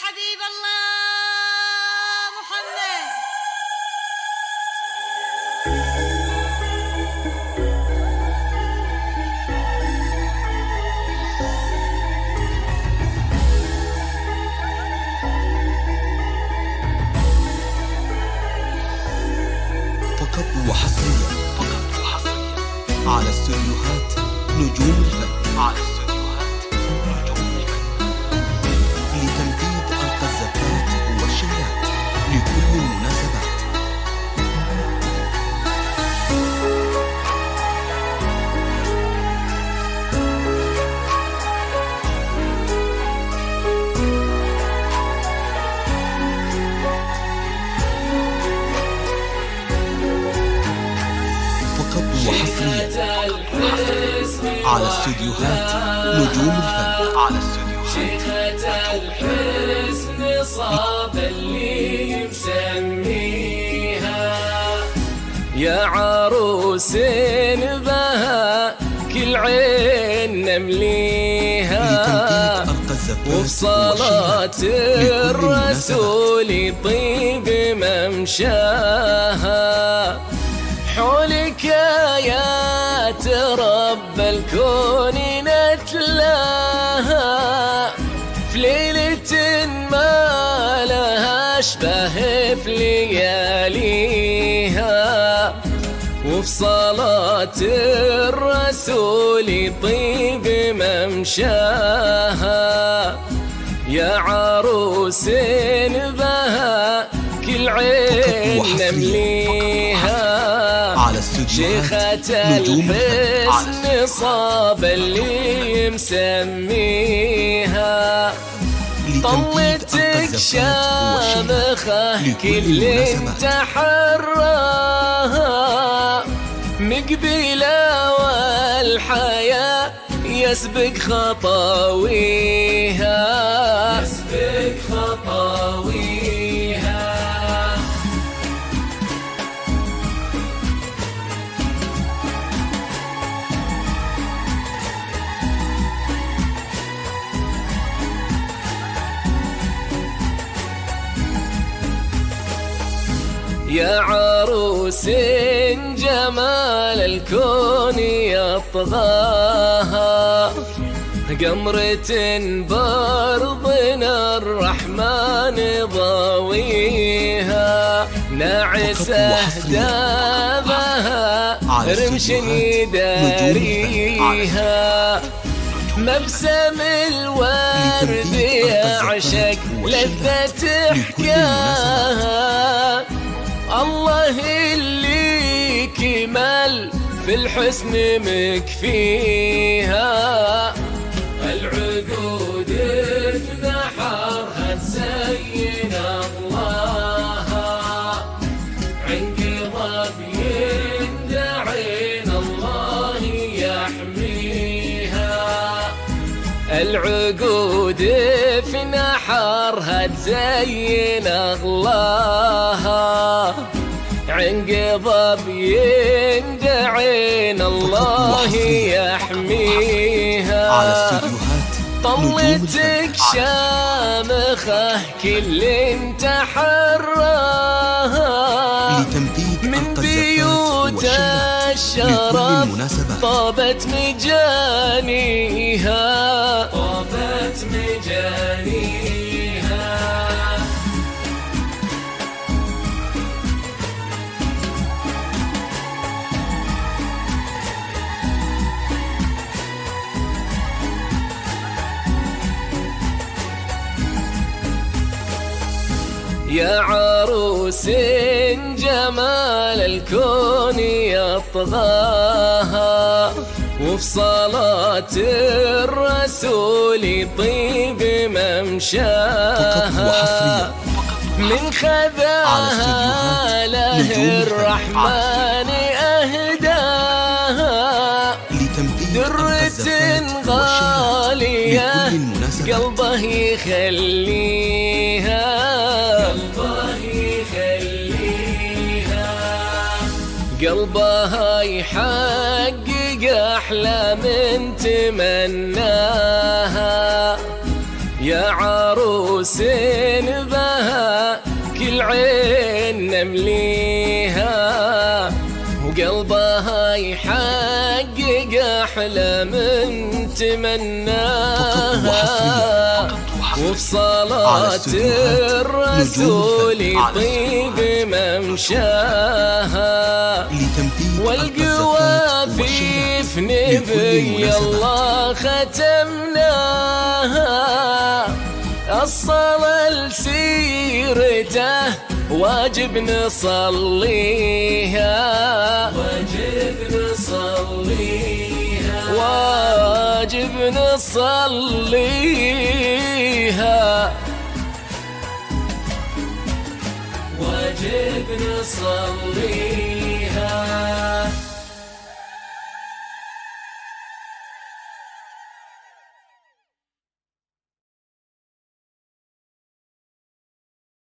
حبيب الله محمد. فقط وحصريا على استوديوهات نجوم الفن. لتنفيذ أرقى الزفات والشيلات لكل المناسبات. فقط وحصريا على استوديوهات نجوم الفن. شيخة الحسن صاب اللي مسميها يا عروس بها كل عين نمليها، وفي صلاة الرسول طيب ممشاها، حولك آيات رب الكون نتلاها، في ليلة ما لها أشبه في لياليها، وفي صلاة الرسول طيب ممشاها، يا عروس بها كل عين نمليها، شيخة الحسن صاب اللي مسميها، طلتك شامخة كل انت حراها، مقبلة والحياة يسبق خطاويها، يسبق خطاويها. يا عروس جمال الكون يطغاها، قمرة برضنا الرحمن ضويها، ناعسة دابها رمش يداريها، مبسم الورد يعشق لذة حكاها، الله اللي كمل في الحسن مكفيها، العقود في نحرها تزين الله، عنقضب يندعين الله يحميها، العقود في نحرها تزين الله، عنقضب يندعين الله يحميها، طلتك شامخة كل انت حراها، من بيوت الشرف طابت مجانيها، طابت مجانيها. يا عروس جمال الكون يطغاها، وفي صلاة الرسول طيب ممشاها، من خذاها له الرحمن أهداها، درة غالية قلبه يخليها، قلبها يحقق أحلام تمناها، يا عروس بها كل عين نمليها، وقلبها يحقق أحلى من تمناها، وفي صلاة الرسول يطيب ممشاها، والقوافي في نبي الله ختمناها. الصلاة لسيرته واجب نصليها، واجب نصليها، واجب نصليها، واجب نصليها.